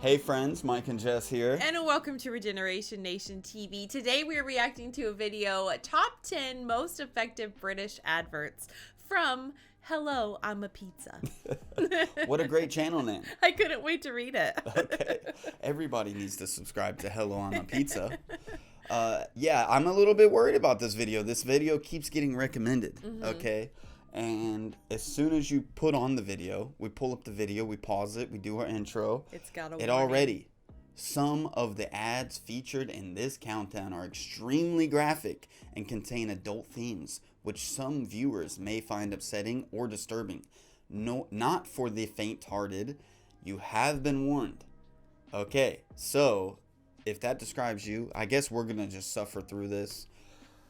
Hey friends, Mike and Jess here. And welcome to Regeneration Nation TV. Today we are reacting to a video, Top 10 Most Effective British Adverts from Hello, I'm a Pizza. What a great channel name. I couldn't wait to read it. Okay. Everybody needs to subscribe to Hello, I'm a Pizza. Yeah, I'm a little bit worried about this video. This video keeps getting recommended, okay? And as soon as you put on the video, we pull up the video, we pause it, we do our intro. It's got a It warning. already. Some of the ads featured in this countdown are extremely graphic and contain adult themes, which some viewers may find upsetting or disturbing. No, not for the faint-hearted. You have been warned. Okay, so if that describes you, I guess we're gonna just suffer through this.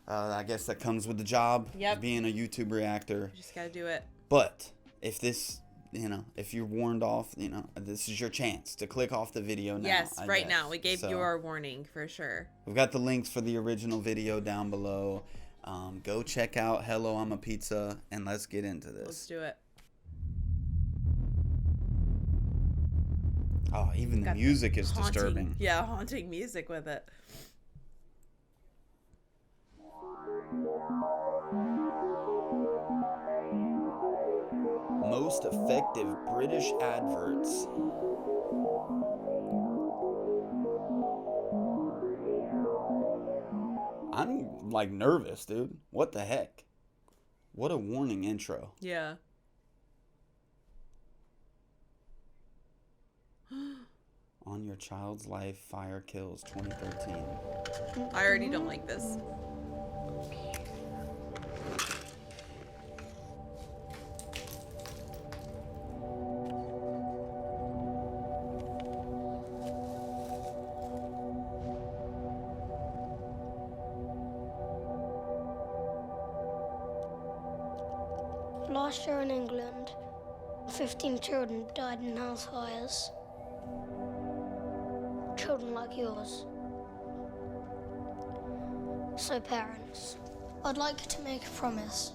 I guess that comes with the job of being a YouTube reactor. You just gotta do it. But if this, if you're warned off, this is your chance to click off the video now. Yes, right now. We gave you our warning for sure. We've got the links for the original video down below. Go check out Hello, I'm a Pizza, and let's get into this. Let's do it. Oh, even the music is disturbing. Yeah, haunting music with it. Most effective British adverts. I'm like nervous, dude. What the heck? What a warning intro. Yeah. On Your Child's Life, Fire Kills 2013. I already don't like this. Last year in England, 15 children died in house fires. Children like yours. So parents, I'd like you to make a promise.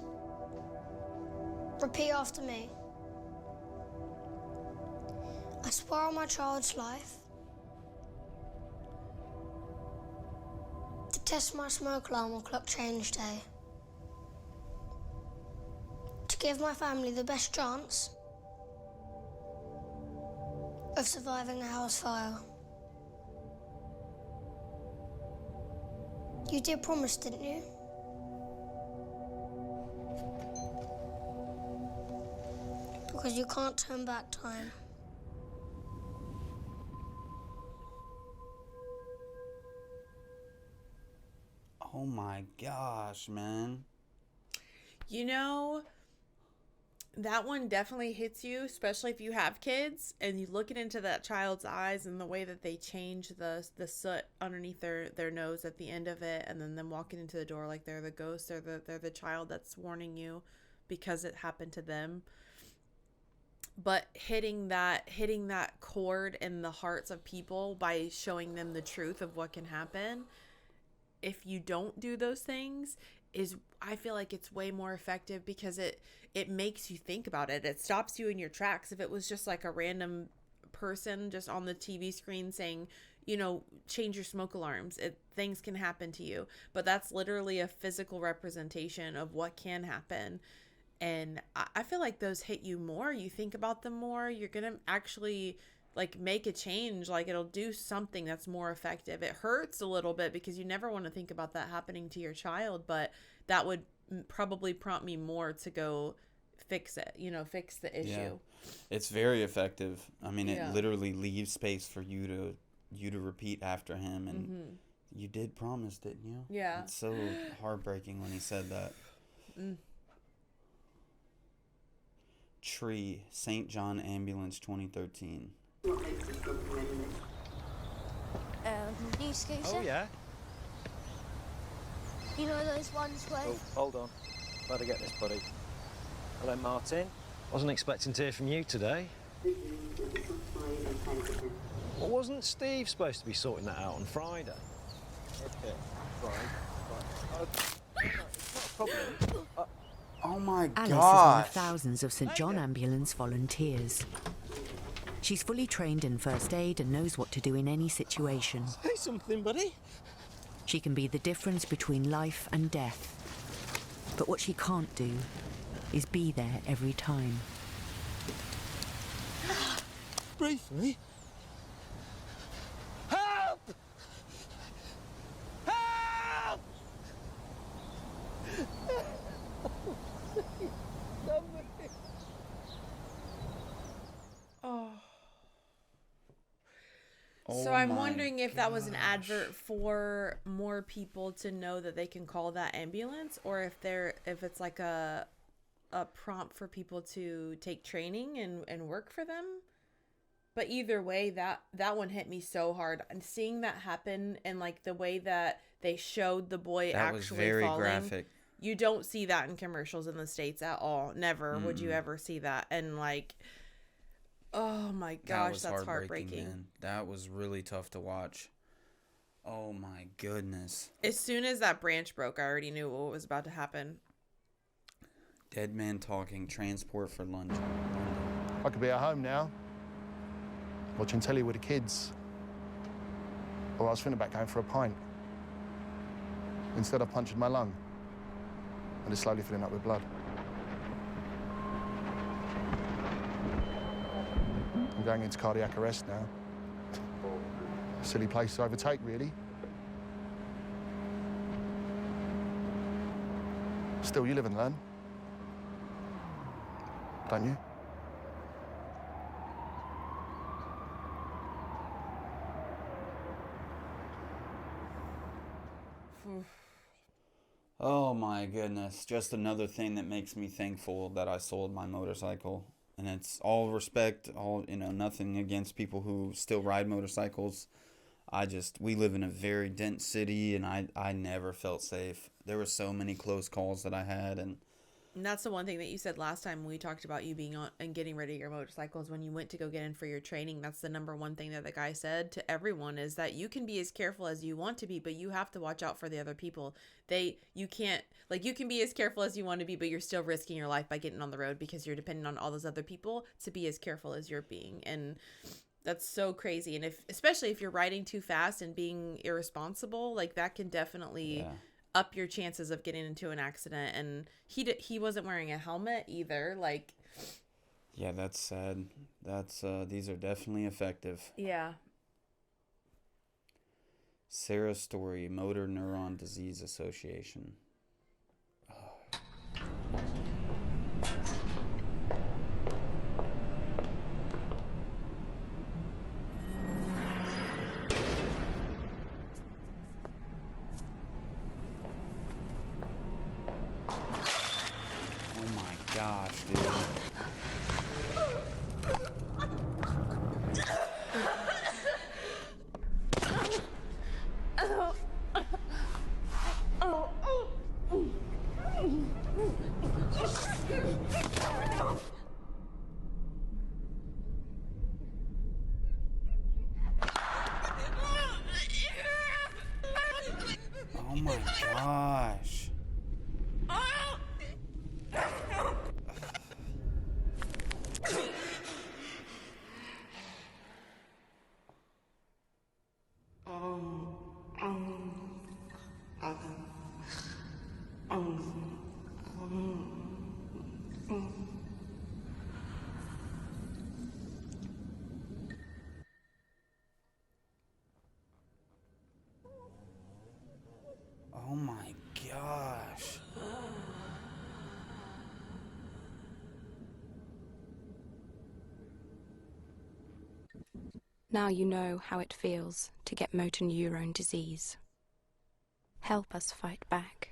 Repeat after me. I swear on my child's life to test my smoke alarm on clock change day. To give my family the best chance of surviving a house fire. You did promise, didn't you? Because you can't turn back time. Oh my gosh, man. That one definitely hits you, especially if you have kids and you look into that child's eyes and the way that they change the soot underneath their nose at the end of it, and then them walking into the door like they're the ghost, they're the child that's warning you because it happened to them. But hitting that chord in the hearts of people by showing them the truth of what can happen if you don't do those things I feel like it's way more effective because it makes you think about it. It stops you in your tracks. If it was just like a random person just on the TV screen saying, change your smoke alarms, things can happen to you. But that's literally a physical representation of what can happen. And I feel like those hit you more. You think about them more. You're going to actually make a change. It'll do something that's more effective. It hurts a little bit because you never want to think about that happening to your child, but that would probably prompt me more to go fix it, fix the issue. Yeah. It's very effective. I mean, it literally leaves space for you to repeat after him, and you did promise, didn't you? Yeah. It's so heartbreaking when he said that. Tree, St. John Ambulance 2013. New scooter? Oh, yeah? You know those ones where... Oh, hold on. Better get this, buddy. Hello, Martin. Wasn't expecting to hear from you today. Well, wasn't Steve supposed to be sorting that out on Friday? Okay, right. It's not a problem. Oh my Alice gosh. is one of thousands of St. John Ambulance volunteers. She's fully trained in first aid and knows what to do in any situation. Say something, buddy. She can be the difference between life and death. But what she can't do is be there every time. Breathe for me. Help! Help! Oh. Oh So I'm my wondering if that was an gosh. advert for more people to know that they can call that ambulance, or if it's like a prompt for people to take training and work for them. But either way, that one hit me so hard. And seeing that happen, and like the way that they showed the boy That was actually very falling, graphic. you don't see that in commercials in the States at all. Never would you ever see that. And like, oh my That gosh, was that's heartbreaking, heartbreaking. man. That was really tough to watch. Oh my goodness. As soon as that branch broke, I already knew what was about to happen. Dead man talking, transport for London. I could be at home now, watching telly with the kids. Or I was thinking about going for a pint. Instead, I punctured my lung, and it's slowly filling up with blood. I'm going into cardiac arrest now. Silly place to overtake, really. Still, you live and learn. Don't you? Oh my goodness. Just another thing that makes me thankful that I sold my motorcycle. And it's all respect, nothing against people who still ride motorcycles. We live in a very dense city, and I never felt safe. There were so many close calls that I had, and that's the one thing that you said last time when we talked about you being on and getting rid of your motorcycles when you went to go get in for your training. That's the number one thing that the guy said to everyone, is that you can be as careful as you want to be, but you have to watch out for the other people. You can be as careful as you want to be, but you're still risking your life by getting on the road because you're depending on all those other people to be as careful as you're being. And that's so crazy. And especially if you're riding too fast and being irresponsible, like that can definitely up your chances of getting into an accident. And he wasn't wearing a helmet either. Like, yeah, that's sad. These are definitely effective. Yeah. Sarah Story, Motor Neuron Disease Association. Oh my gosh, dude. Oh my gosh. Oh my gosh. Now you know how it feels to get motor neurone disease. Help us fight back.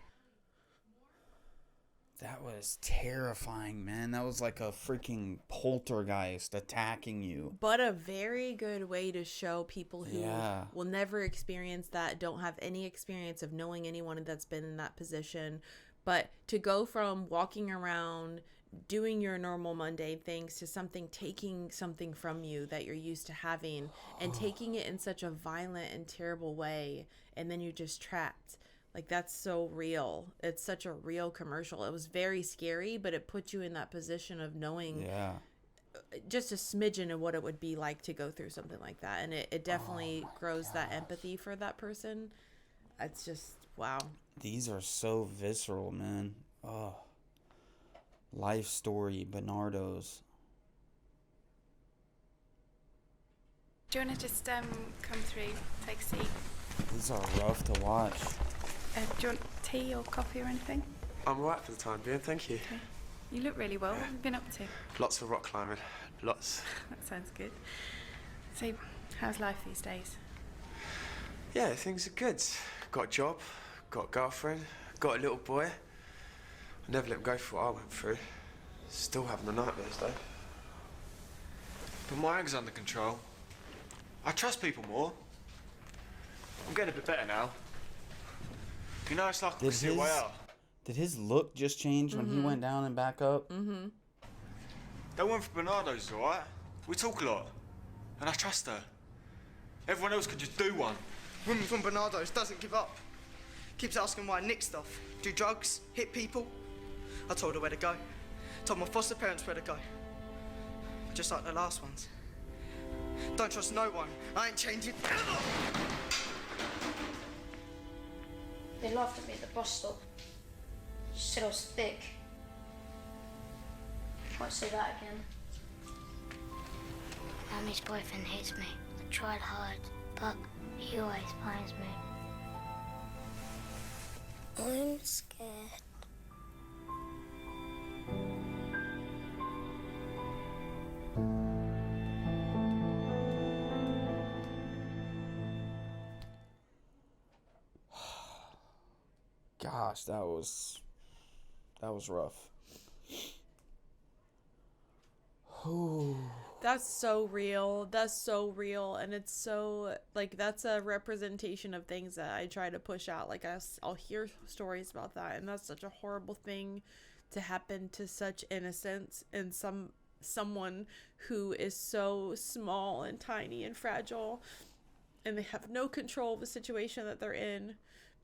That was terrifying, man. That was like a freaking poltergeist attacking you. But a very good way to show people who Yeah. will never experience that, don't have any experience of knowing anyone that's been in that position. But to go from walking around, doing your normal mundane things, to something taking something from you that you're used to having and taking it in such a violent and terrible way, and then you're just trapped. Like, that's so real. It's such a real commercial. It was very scary, but it put you in that position of knowing Yeah. just a smidgen of what it would be like to go through something like that. And it definitely grows that empathy for that person. It's just, wow. These are so visceral, man. Oh. Life story, Bernardo's. Do you want to just come through, take a seat? These are rough to watch. Do you want tea or coffee or anything? I'm alright for the time being, thank you. Okay. You look really well. What have you been up to? Lots of rock climbing. Lots. That sounds good. So, how's life these days? Yeah, things are good. Got a job, got a girlfriend, got a little boy. I never let him go for what I went through. Still having the nightmares though. But my anger's under control. I trust people more. I'm getting a bit better now. You know, it's like I can see a way out. Did his look just change when he went down and back up? Mm-hmm. That one for Bernardo's alright. We talk a lot. And I trust her. Everyone else could just do one. Woman from Bernardo's doesn't give up. Keeps asking why I nick stuff. Do drugs, hit people. I told her where to go. Told my foster parents where to go. Just like the last ones. Don't trust no one. I ain't changing. They laughed at me at the bus stop. Said I was thick. Won't say that again. Mommy's boyfriend hates me. I tried hard, but he always finds me. I'm scared. Gosh, that was rough. That's so real. That's so real. And it's so, like, that's a representation of things that I try to push out. Like, I'll hear stories about that, and that's such a horrible thing to happen to such innocence and someone who is so small and tiny and fragile, and they have no control of the situation that they're in,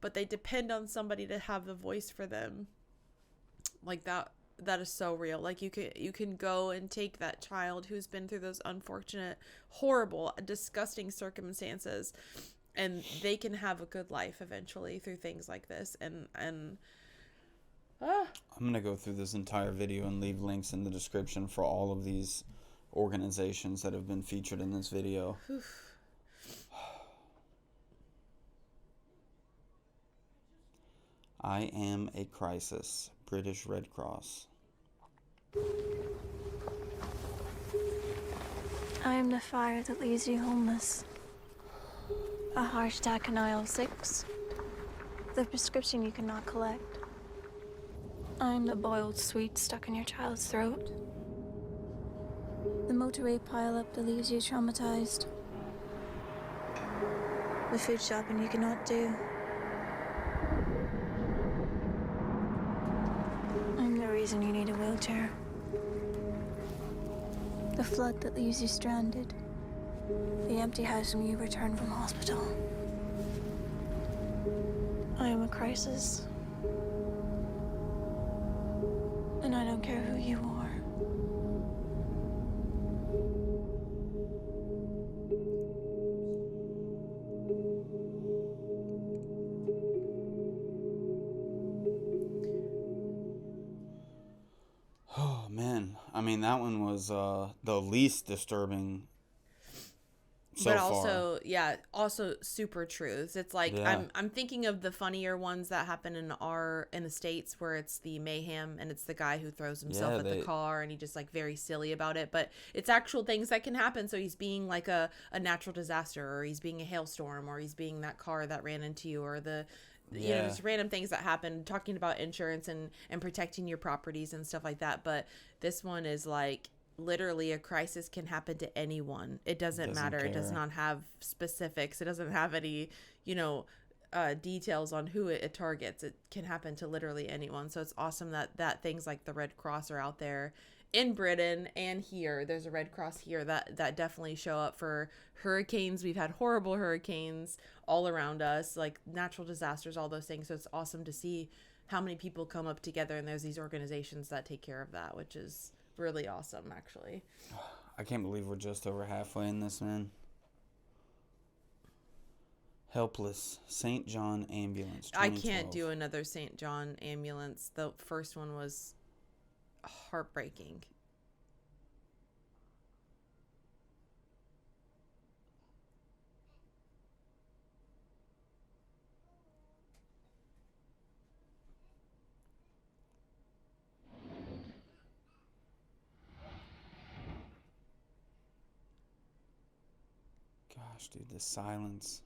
but they depend on somebody to have the voice for them. Like, that is so real. Like, you can go and take that child who's been through those unfortunate, horrible, disgusting circumstances, and they can have a good life eventually through things like this. And I'm gonna go through this entire video and leave links in the description for all of these organizations that have been featured in this video. I am a crisis. British Red Cross. I am the fire that leaves you homeless. A heart attack in aisle 6. The prescription you cannot collect. I am the boiled sweet stuck in your child's throat. The motorway pileup that leaves you traumatized. The food shopping you cannot do. I'm the reason you need a wheelchair. The flood that leaves you stranded. The empty house when you return from hospital. I am a crisis. And I don't care who you are. Oh man, I mean that one was the least disturbing so but far. also super truths. It's like I'm thinking of the funnier ones that happen in the States, where it's the mayhem and it's the guy who throws himself at the car and he just like very silly about it, but it's actual things that can happen. So he's being like a natural disaster, or he's being a hailstorm, or he's being that car that ran into you, or you know, just random things that happen, talking about insurance and protecting your properties and stuff like that. But this one is like, literally a crisis can happen to anyone. It doesn't matter. Care. It does not have specifics. It doesn't have any, details on who it targets. It can happen to literally anyone. So it's awesome that things like the Red Cross are out there in Britain and here. There's a Red Cross here that definitely show up for hurricanes. We've had horrible hurricanes all around us, like natural disasters, all those things. So it's awesome to see how many people come up together, and there's these organizations that take care of that, which is really awesome, actually. I can't believe we're just over halfway in this, man. Helpless, St. John Ambulance, I 2012. can't do another St. John Ambulance. The first one was heartbreaking. Gosh, dude, the silence.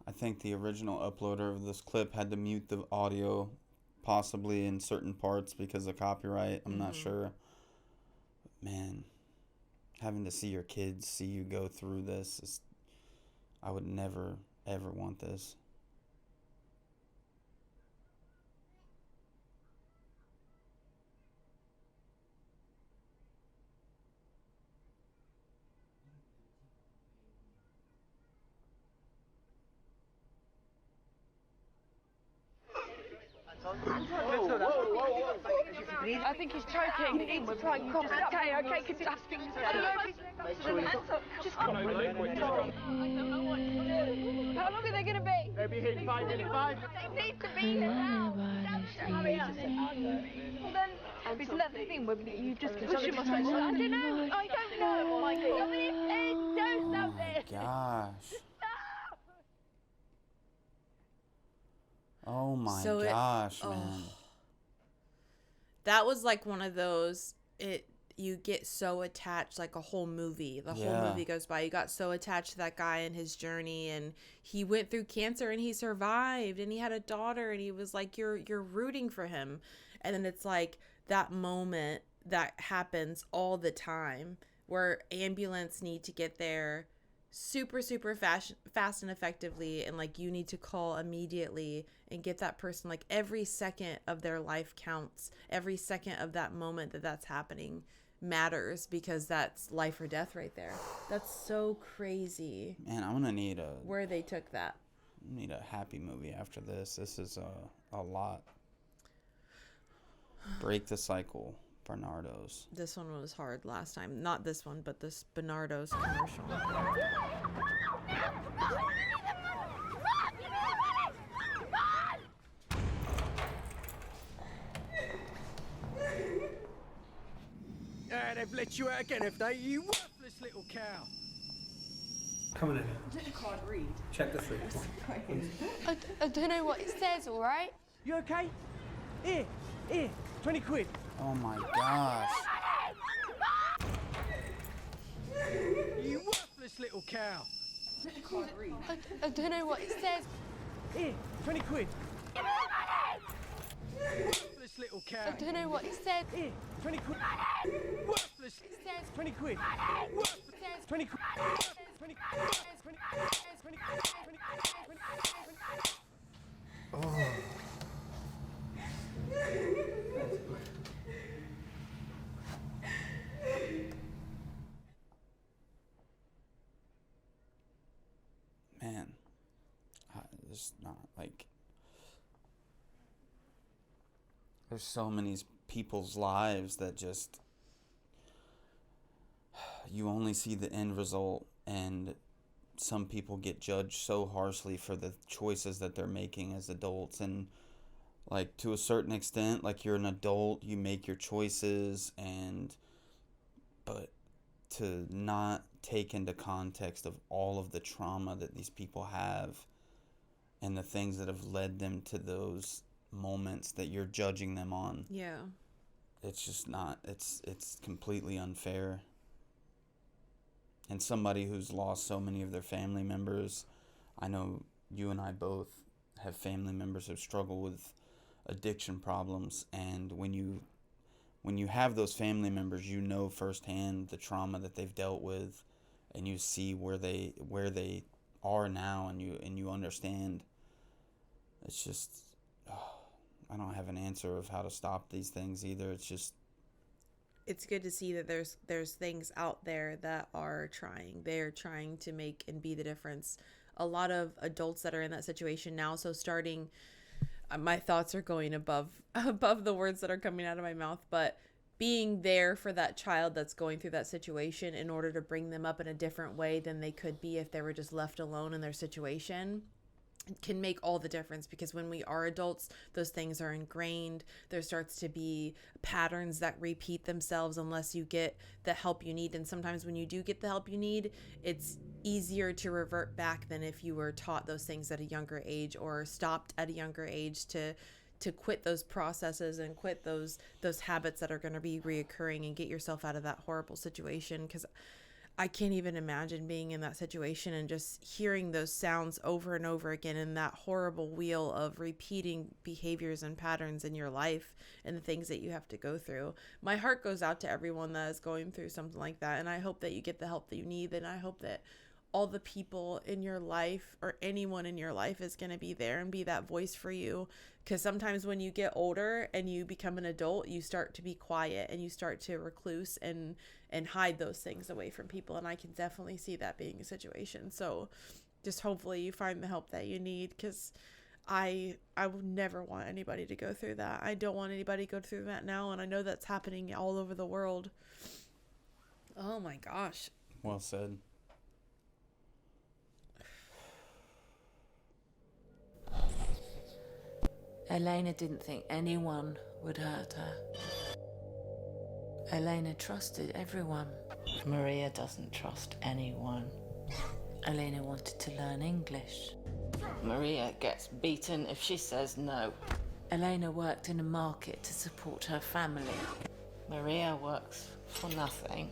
I think the original uploader of this clip had to mute the audio, possibly in certain parts because of copyright. I'm not sure. Man, having to see your kids see you go through this is, I would never, ever want this. I think he's choking. He needs to try and cough. Okay, could you ask him to just come. How long are they going to be? They'll be here in 5 minutes. They need to be here now. Hurry up. Well then, isn't that the thing where you just push him off? I don't know. Oh my God. Somebody do something. Gosh. Oh my gosh, man. That was like one of those, you get so attached, like a whole movie. The whole movie goes by. You got so attached to that guy and his journey, and he went through cancer and he survived, and he had a daughter, and he was like, you're rooting for him. And then it's like that moment that happens all the time where ambulance need to get there super fast and effectively, and like you need to call immediately and get that person, like every second of their life counts. Every second of that moment that's happening matters, because that's life or death right there. That's so crazy. Man, I'm gonna need where they took that. I need a happy movie after this. This is a lot. Break the Cycle, Bernardo's. This one was hard last time. Not this one, but this Bernardo's commercial. They've let you out again, have they? You worthless little cow. Come on in. Is it the card read? Check the three. I don't know what it says, all right? You okay? Here, 20 quid. Oh my gosh. You worthless little cow. Is it the card read? I don't know what it says. Here, 20 quid. Worthless little cow. I don't know what it says. Here, 20 quid. Worthless. It says 20 quid. Worthless. 20 quid. 20 quid. 20 quid. Oh. Man, it's not like, there's so many people's lives that just, you only see the end result, and some people get judged so harshly for the choices that they're making as adults. And like, to a certain extent, like, you're an adult, you make your choices, but to not take into context of all of the trauma that these people have and the things that have led them to those moments that you're judging them on. Yeah. It's just not, it's completely unfair. And somebody who's lost so many of their family members, I know you and I both have family members who struggle with addiction problems, and when you have those family members, you know firsthand the trauma that they've dealt with, and you see where they are now, and you understand. It's just, I don't have an answer of how to stop these things either. It's good to see that there's things out there that are trying. They're trying to make and be the difference. A lot of adults that are in that situation now, so starting, my thoughts are going above the words that are coming out of my mouth, but being there for that child that's going through that situation in order to bring them up in a different way than they could be if they were just left alone in their situation can make all the difference, because when we are adults, those things are ingrained. There starts to be patterns that repeat themselves unless you get the help you need. And sometimes when you do get the help you need, it's easier to revert back than if you were taught those things at a younger age or stopped at a younger age to quit those processes and quit those habits that are going to be reoccurring and get yourself out of that horrible situation. Because I can't even imagine being in that situation and just hearing those sounds over and over again in that horrible wheel of repeating behaviors and patterns in your life and the things that you have to go through. My heart goes out to everyone that is going through something like that, and I hope that you get the help that you need, and I hope that all the people in your life or anyone in your life is going to be there and be that voice for you. Because sometimes when you get older and you become an adult, you start to be quiet and you start to recluse and hide those things away from people. And I can definitely see that being a situation. So just hopefully you find the help that you need, because I would never want anybody to go through that. I don't want anybody to go through that now. And I know that's happening all over the world. Oh my gosh. Well said. Elena didn't think anyone would hurt her. Elena trusted everyone. Maria doesn't trust anyone. Elena wanted to learn English. Maria gets beaten if she says no. Elena worked in a market to support her family. Maria works for nothing.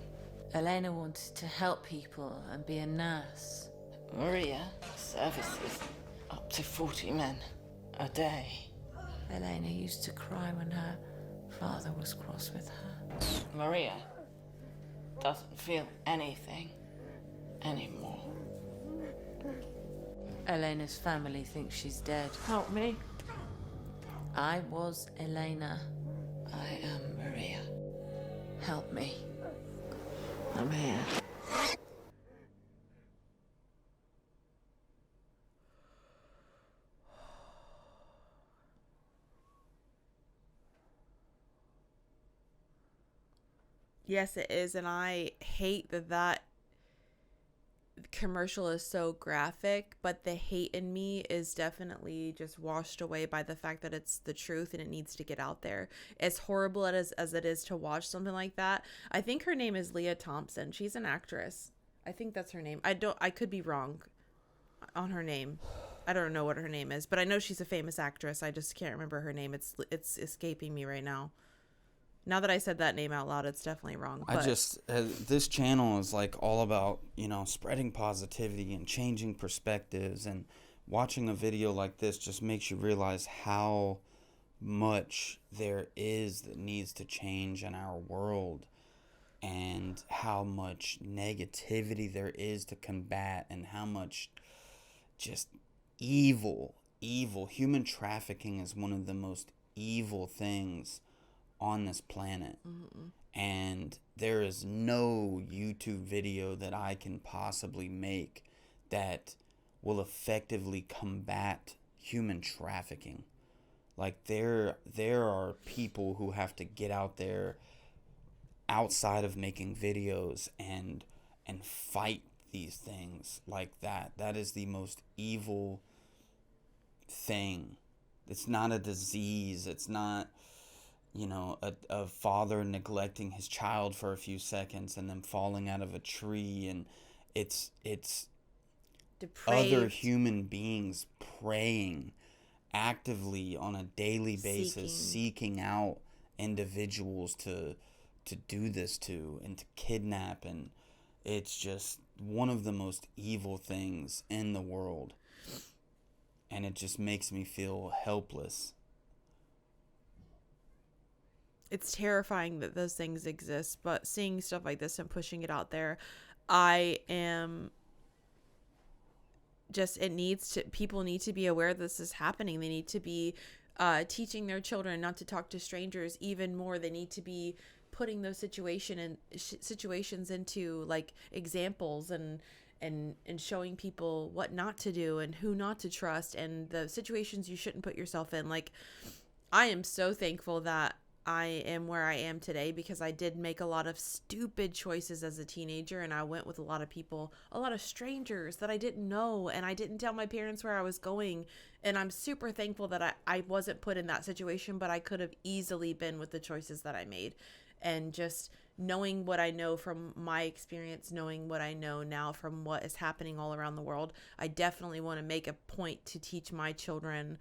Elena wanted to help people and be a nurse. Maria services up to 40 men a day. Elena used to cry when her father was cross with her. Maria doesn't feel anything anymore. Elena's family thinks she's dead. Help me. I was Elena. I am Maria. Help me. I'm here. Yes, it is. And I hate that commercial is so graphic, but the hate in me is definitely just washed away by the fact that it's the truth and it needs to get out there. As horrible as it is to watch something like that. I think her name is Leah Thompson. She's an actress. I think that's her name. I could be wrong on her name. I don't know what her name is, but I know she's a famous actress. I just can't remember her name. It's escaping me right now. Now that I said that name out loud, it's definitely wrong. But This channel is like all about, spreading positivity and changing perspectives, and watching a video like this just makes you realize how much there is that needs to change in our world, and how much negativity there is to combat, and how much just evil. Human trafficking is one of the most evil things on this planet. Mm-hmm. And there is no YouTube video that I can possibly make that will effectively combat human trafficking. Like there are people who have to get out there outside of making videos and fight these things like that. That is the most evil thing. It's not a disease. It's not you know, a father neglecting his child for a few seconds and then falling out of a tree, and it's Depraved. other human beings praying actively on a daily basis, seeking out individuals to do this to and to kidnap, and it's just one of the most evil things in the world, and it just makes me feel helpless. It's terrifying that those things exist, but seeing stuff like this and pushing it out there, I am just, people need to be aware this is happening. They need to be teaching their children not to talk to strangers even more. They need to be putting those situations into like examples and showing people what not to do and who not to trust and the situations you shouldn't put yourself in. Like, I am so thankful that I am where I am today, because I did make a lot of stupid choices as a teenager, and I went with a lot of people, a lot of strangers that I didn't know, and I didn't tell my parents where I was going. And I'm super thankful that I wasn't put in that situation, but I could have easily been with the choices that I made. And just knowing what I know from my experience, knowing what I know now from what is happening all around the world, I definitely want to make a point to teach my children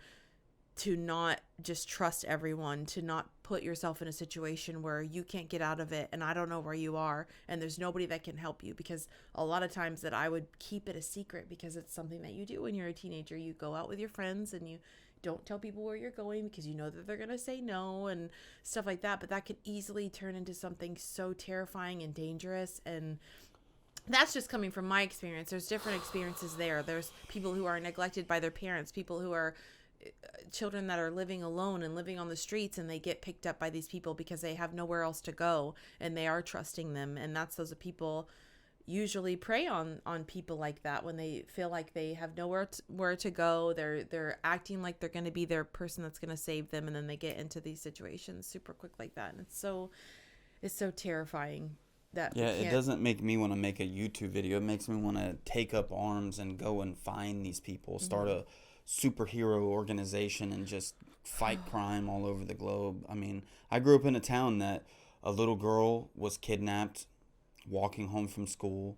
to not just trust everyone, to not put yourself in a situation where you can't get out of it and I don't know where you are and there's nobody that can help you. Because a lot of times that I would keep it a secret, because it's something that you do when you're a teenager. You go out with your friends and you don't tell people where you're going because you know that they're going to say no and stuff like that. But that could easily turn into something so terrifying and dangerous. And that's just coming from my experience. There's different experiences there. There's people who are neglected by their parents, people who are children that are living alone and living on the streets, and they get picked up by these people because they have nowhere else to go and they are trusting them. And that's those people usually prey on people like that when they feel like they have nowhere where to go. They're acting like they're going to be their person that's going to save them, and then they get into these situations super quick like that. And it's so terrifying. That it doesn't make me want to make a YouTube video. It makes me want to take up arms and go and find these people, start a superhero organization and just fight crime all over the globe. I mean, I grew up in a town that a little girl was kidnapped walking home from school.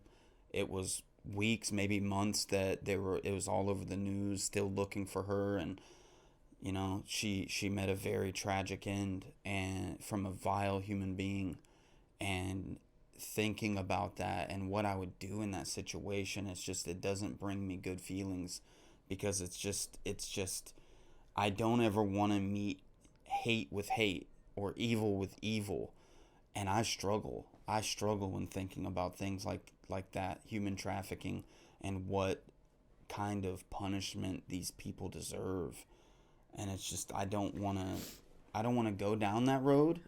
It was weeks, maybe months that it was all over the news, still looking for her. And, you know, she met a very tragic end and from a vile human being. And thinking about that and what I would do in that situation, it doesn't bring me good feelings. Because it's just, I don't ever want to meet hate with hate or evil with evil. And I struggle when thinking about things like that, human trafficking, and what kind of punishment these people deserve. And it's just, I don't want to go down that road,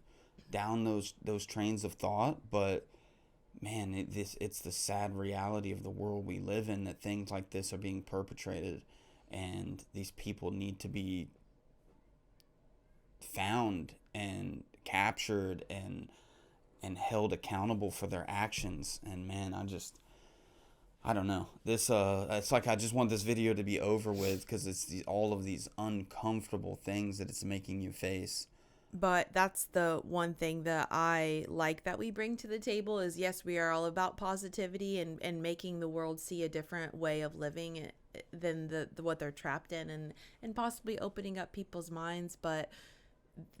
down those trains of thought, but man, it's the sad reality of the world we live in, that things like this are being perpetrated, and these people need to be found and captured and held accountable for their actions. And man, I don't know. This it's like I just want this video to be over with, because it's all of these uncomfortable things that it's making you face. But that's the one thing that I like that we bring to the table is, yes, we are all about positivity and making the world see a different way of living than the what they're trapped in, and possibly opening up people's minds. But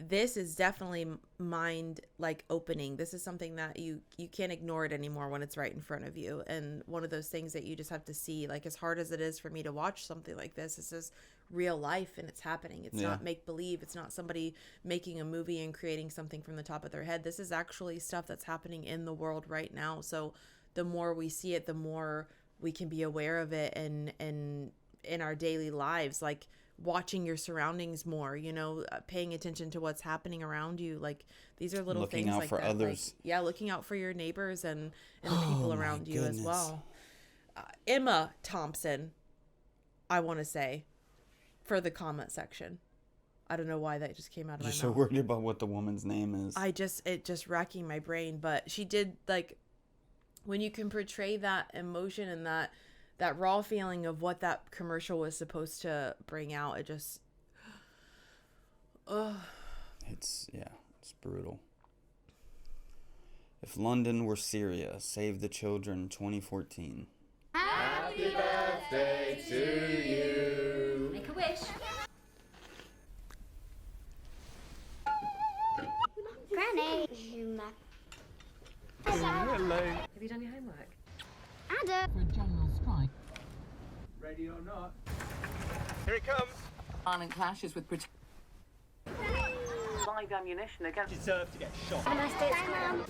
this is definitely mind opening. This is something that you can't ignore it anymore when it's right in front of you. And one of those things that you just have to see, like, as hard as it is for me to watch something like this is real life, and it's happening. It's not make believe. It's not somebody making a movie and creating something from the top of their head. This is actually stuff that's happening in the world right now. So the more we see it, the more we can be aware of it and in our daily lives, like watching your surroundings more, paying attention to what's happening around you. Like, these are little looking things out like for that. others. Looking out for your neighbors and the people around you as well. Emma Thompson, I want to say, for the comment section. I don't know why that just came out of my mouth. You're so worried about what the woman's name is. It just racking my brain. But she did, when you can portray that emotion and that raw feeling of what that commercial was supposed to bring out, it just, it's It's brutal. If London were Syria, Save the Children 2014. Happy birthday to you. Make a wish. Granny. Hello. Have you done your homework? Ada. For a general strike. Ready or not? Here it comes. Violent clashes with live ammunition against. Deserve to get shot. Have a nice day, Mum.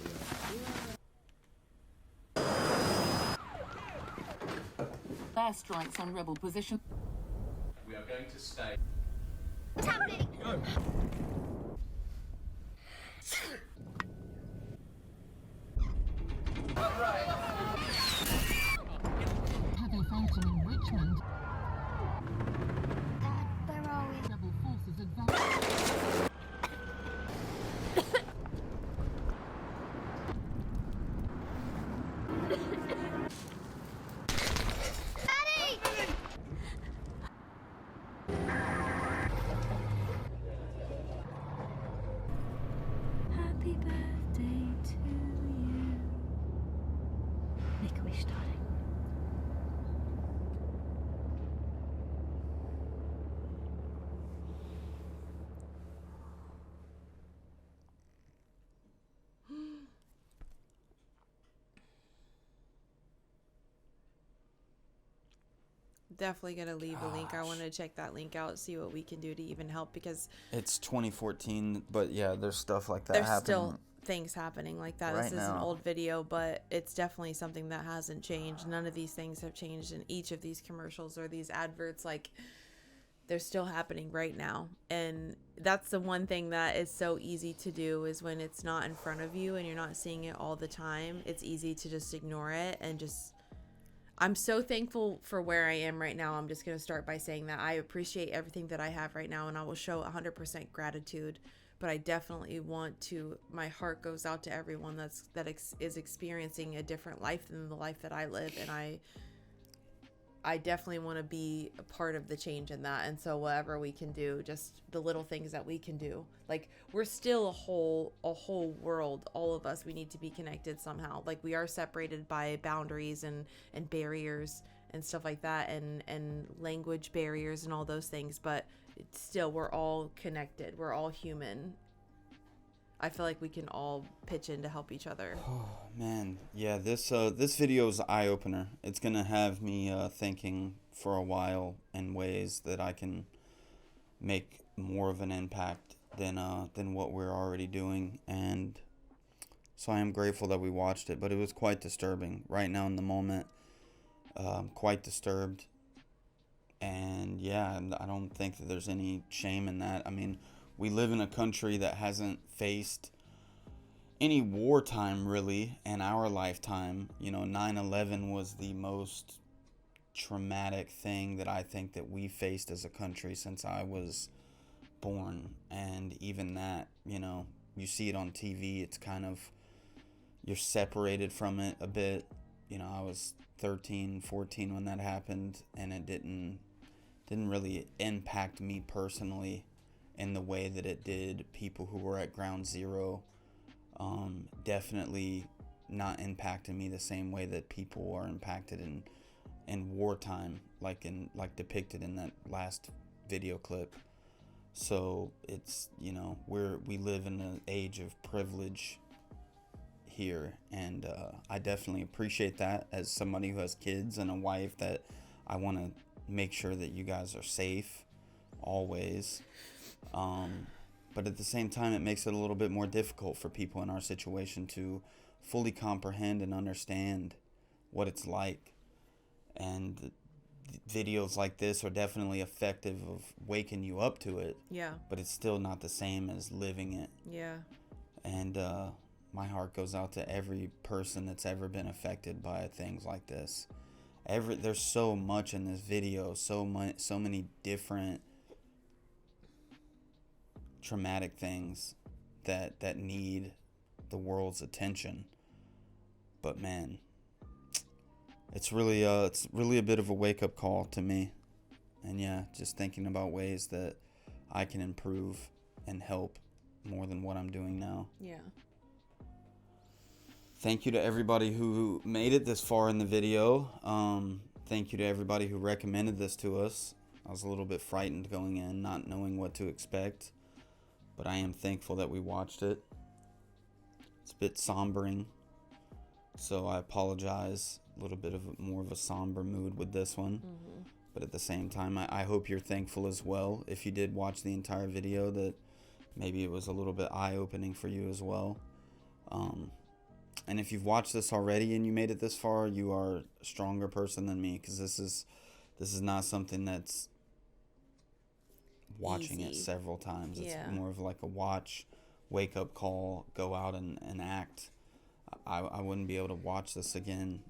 Airstrikes on rebel position. We are going to stay. What's happening? Go. Heavy fighting in Richmond. Dad, where are we? Rebel forces advance. Daddy! Happy birthday to you. Make a wish, darling. Definitely gonna leave a link. I want to check that link out, see what we can do to even help, because It's 2014, but yeah, there's stuff like that there's happening. still things happening like that. right This is an now. old video, but it's definitely something that hasn't changed. None of these things have changed in each of these commercials or these adverts. Like, they're still happening right now. And that's the one thing that is so easy to do, is when it's not in front of you and you're not seeing it all the time, it's easy to just ignore it. And just, I'm so thankful for where I am right now. I'm just going to start by saying that I appreciate everything that I have right now, and I will show 100% gratitude. But I definitely want to, my heart goes out to everyone that is experiencing a different life than the life that I live. And I definitely want to be a part of the change in that. And so whatever we can do, just the little things that we can do, like, we're still a whole world. All of us, we need to be connected somehow. Like, we are separated by boundaries and barriers and stuff like that, and language barriers and all those things, but it's still, we're all connected. We're all human. I feel like we can all pitch in to help each other. Oh man, yeah, this video is an eye-opener. It's gonna have me thinking for a while in ways that I can make more of an impact than what we're already doing. And so I am grateful that we watched it, but it was quite disturbing right now in the moment. Quite disturbed. And yeah, I don't think that there's any shame in that. I mean, we live in a country that hasn't faced any wartime really in our lifetime. You know, 9/11 was the most traumatic thing that I think that we faced as a country since I was born. And even that, you know, you see it on TV, it's kind of, you're separated from it a bit. You know, I was 13, 14 when that happened, and it didn't really impact me personally in the way that it did people who were at ground zero. Definitely not impacting me the same way that people are impacted in wartime, like depicted in that last video clip. So it's, you know, we live in an age of privilege here, and I definitely appreciate that as somebody who has kids and a wife, that I want to make sure that you guys are safe always. But at the same time, it makes it a little bit more difficult for people in our situation to fully comprehend and understand what it's like. And videos like this are definitely effective of waking you up to it. Yeah. But it's still not the same as living it. Yeah. And my heart goes out to every person that's ever been affected by things like this. There's so much in this video, so many different traumatic things that need the world's attention. But man, it's really a bit of a wake-up call to me. And yeah, just thinking about ways that I can improve and help more than what I'm doing now. Yeah. Thank you to everybody who made it this far in the video. Thank you to everybody who recommended this to us. I was a little bit frightened going in, not knowing what to expect, but I am thankful that we watched it. It's a bit sombering, so I apologize. A little bit of more of a somber mood with this one. But at the same time, I hope you're thankful as well. If you did watch the entire video, that maybe it was a little bit eye-opening for you as well. And if you've watched this already and you made it this far, you are a stronger person than me, because this is not something that's watching it several times. It's more of like a watch, wake up call, go out and act. I wouldn't be able to watch this again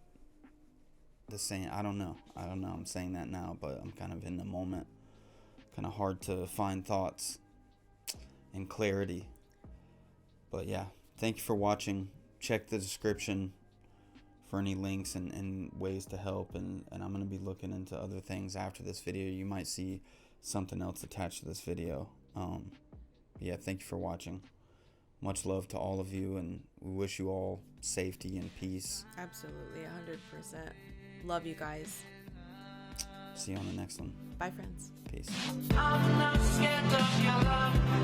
the same. I don't know. I'm saying that now, but I'm kind of in the moment. Kind of hard to find thoughts and clarity. But yeah, thank you for watching. Check the description for any links and ways to help, and I'm going to be looking into other things after this video. You might see something else attached to this video. Yeah, thank you for watching. Much love to all of you, and we wish you all safety and peace. Absolutely, 100%. Love you guys. See you on the next one. Bye, friends. Peace. I'm not scared of your love.